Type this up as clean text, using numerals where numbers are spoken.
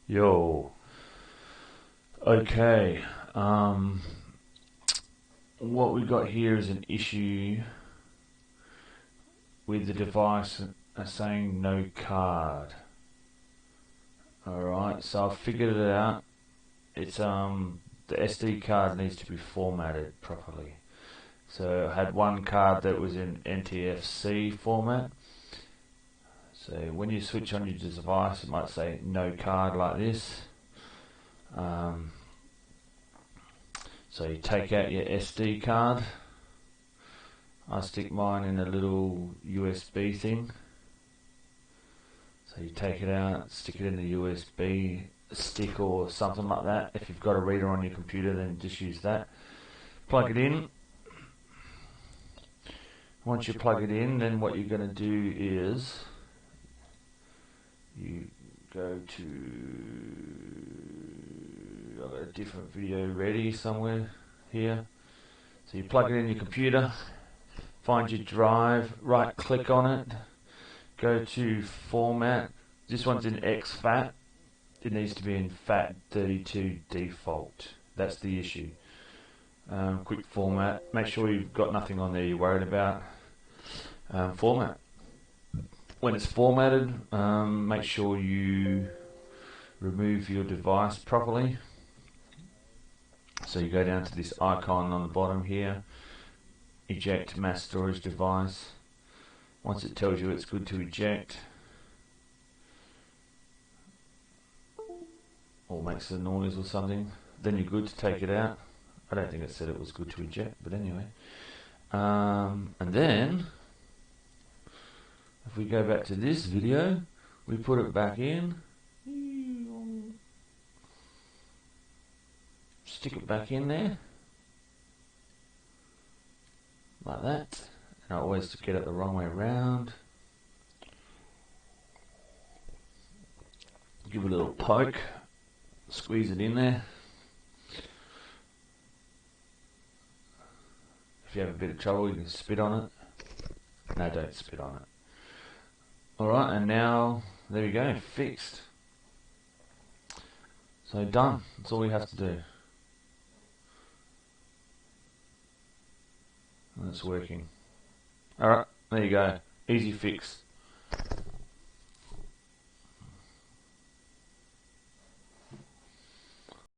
Yo. Okay. What we got here is an issue with the device saying no card. Alright, so I've figured it out. It's the SD card needs to be formatted properly. So I had one card that was in NTFC format. So when you switch on your device, it might say no card like this. So you take out your SD card. I stick mine in a little USB thing. So you take it out, stick it in the USB stick or something like that. If you've got a reader on your computer, then just use that. Plug it in. Once you plug it in, then what you're going to do is you go to, I've got a different video ready somewhere here. So you plug it in your computer, find your drive, right click on it, go to format. This one's in exFAT. It needs to be in FAT32 default. That's the issue. Quick format. Make sure you've got nothing on there you're worried about. Format. When it's formatted, make sure you remove your device properly. So you go down to this icon on the bottom here, eject mass storage device. Once it tells you it's good to eject, or makes a noise or something, then you're good to take it out. I don't think it said it was good to eject, but anyway. And then, if we go back to this video, we put it back in, stick it back in there, like that. And I always get it the wrong way around. Give it a little poke, squeeze it in there. If you have a bit of trouble, you can spit on it. No, don't spit on it. Alright, and now, there we go, fixed. So done, that's all we have to do. And it's working. Alright, there you go, easy fix.